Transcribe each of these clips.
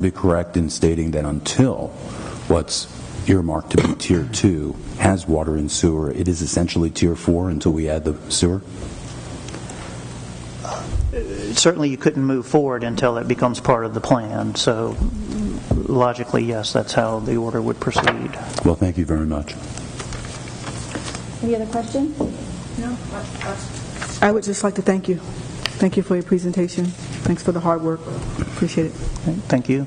be correct in stating that until what's earmarked to be Tier 2 has water and sewer, it is essentially Tier 4 until we add the sewer? Certainly you couldn't move forward until it becomes part of the plan. So logically, yes, that's how the order would proceed. Well, thank you very much. Any other questions? No. I would just like to thank you. Thank you for your presentation. Thanks for the hard work. Appreciate it. Thank you.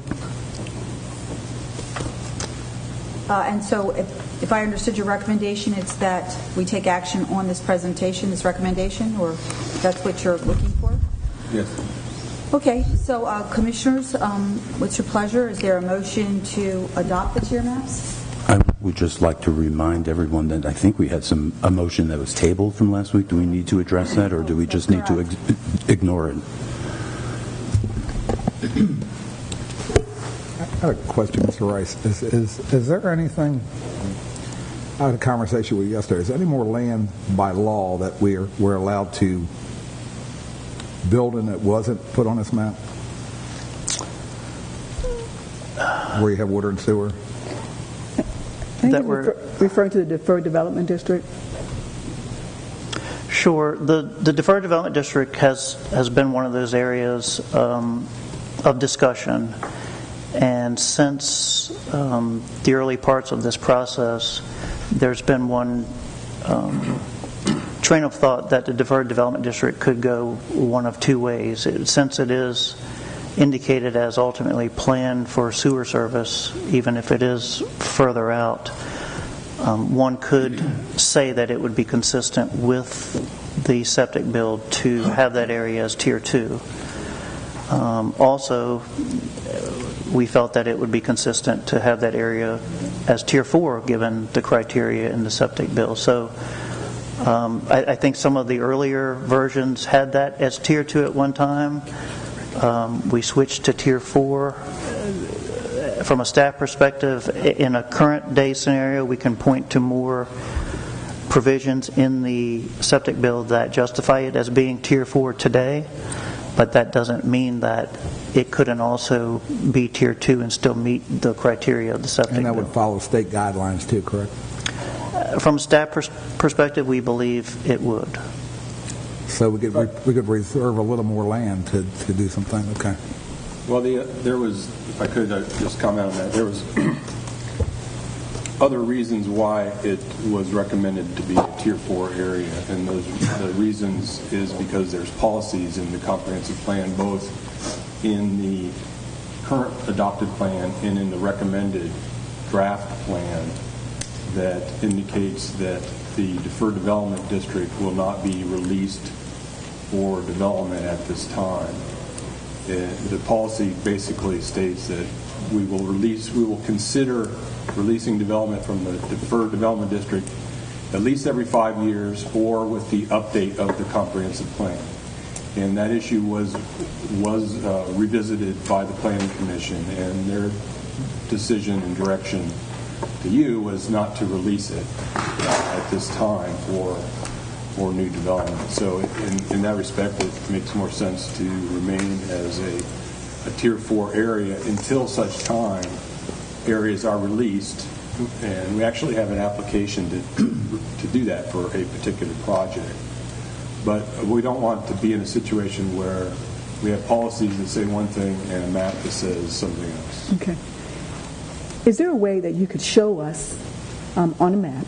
And so if I understood your recommendation, it's that we take action on this presentation, this recommendation, or that's what you're looking for? Yes. Okay, so commissioners, what's your pleasure? Is there a motion to adopt the tier maps? I would just like to remind everyone that I think we had a motion that was tabled from last week. Do we need to address that, or do we just need to ignore it? I have a question, Mr. Rice. Is there anything, I had a conversation with you yesterday, is there any more land by law that we're allowed to build in that wasn't put on this map? Where you have water and sewer? I think you're referring to the Deferred Development District? Sure. The Deferred Development District has been one of those areas of discussion. And since the early parts of this process, there's been one train of thought that the Deferred Development District could go one of two ways. Since it is indicated as ultimately planned for sewer service, even if it is further out, one could say that it would be consistent with the septic build to have that area as Tier 2. Also, we felt that it would be consistent to have that area as Tier 4 given the criteria in the septic bill. So I think some of the earlier versions had that as Tier 2 at one time. We switched to Tier 4. From a staff perspective, in a current day scenario, we can point to more provisions in the septic bill that justify it as being Tier 4 today, but that doesn't mean that it couldn't also be Tier 2 and still meet the criteria of the septic bill. And that would follow state guidelines too, correct? From a staff perspective, we believe it would. So we could reserve a little more land to do something. Okay. Well, there was, if I could just comment on that, there was other reasons why it was recommended to be a Tier 4 area, and the reasons is because there's policies in the comprehensive plan, both in the current adopted plan and in the recommended draft plan, that indicates that the Deferred Development District will not be released for development at this time. The policy basically states that we will consider releasing development from the Deferred Development District at least every 5 years or with the update of the comprehensive plan. And that issue was revisited by the Planning Commission, and their decision and direction to you was not to release it at this time for new development. So in that respect, it makes more sense to remain as a Tier 4 area until such time areas are released. And we actually have an application to do that for a particular project. But we don't want to be in a situation where we have policies that say one thing and a map that says something else. Okay. Is there a way that you could show us on a map,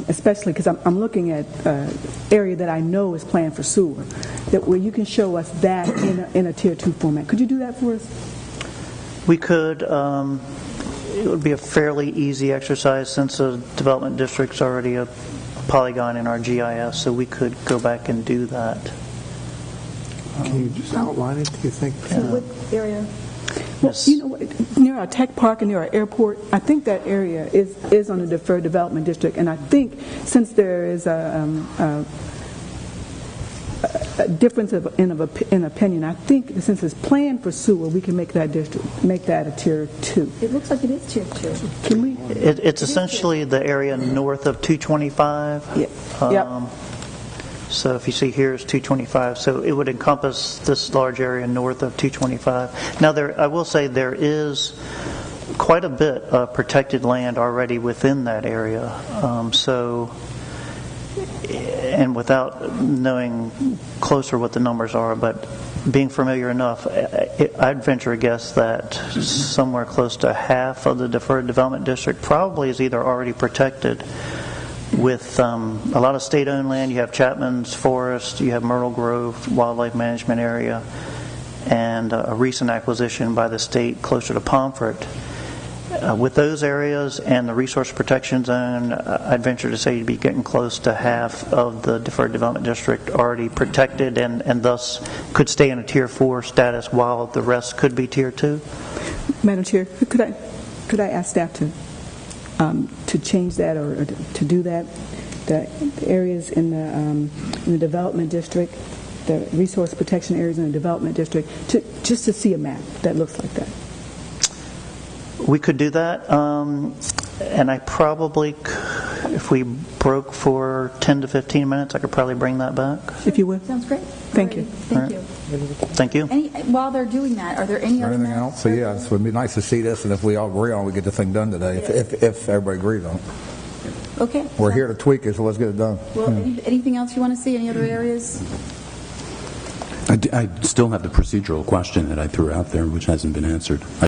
especially because I'm looking at area that I know is planned for sewer, that where you can show us that in a Tier 2 format? Could you do that for us? We could. It would be a fairly easy exercise since the development district's already a polygon in our GIS, so we could go back and do that. Can you just outline it, do you think? What area? Well, you know, near our tech park and near our airport, I think that area is on the Deferred Development District, and I think since there is a difference in opinion, I think since it's planned for sewer, we can make that a Tier 2. It looks like it is Tier 2. Can we? It's essentially the area north of 225. Yeah. Yep. So if you see here is 225, so it would encompass this large area north of 225. Now, I will say there is quite a bit of protected land already within that area. And without knowing closer what the numbers are, but being familiar enough, I'd venture a guess that somewhere close to half of the deferred development district probably is either already protected with a lot of state-owned land. You have Chapman's Forest, you have Myrtle Grove Wildlife Management Area, and a recent acquisition by the state closer to Pomfret. With those areas and the resource protection zone, I'd venture to say you'd be getting close to half of the deferred development district already protected and thus could stay in a Tier 4 status while the rest could be Tier 2. Madam Chair, could I ask staff to change that or to do that? The areas in the development district, the resource protection areas in the development district, just to see a map that looks like that. We could do that, and I probably, if we broke for 10 to 15 minutes, I could probably bring that back. If you would. Sounds great. Thank you. Thank you. Thank you. While they're doing that, are there any other Anything matters? else? So yes, it would be nice to see this, and if we all agree on it, we get the thing done today, if everybody agrees on it. Okay. We're here to tweak it, so let's get it done. Well, anything else you want to see? Any other areas? I still have the procedural question that I threw out there, which hasn't been answered.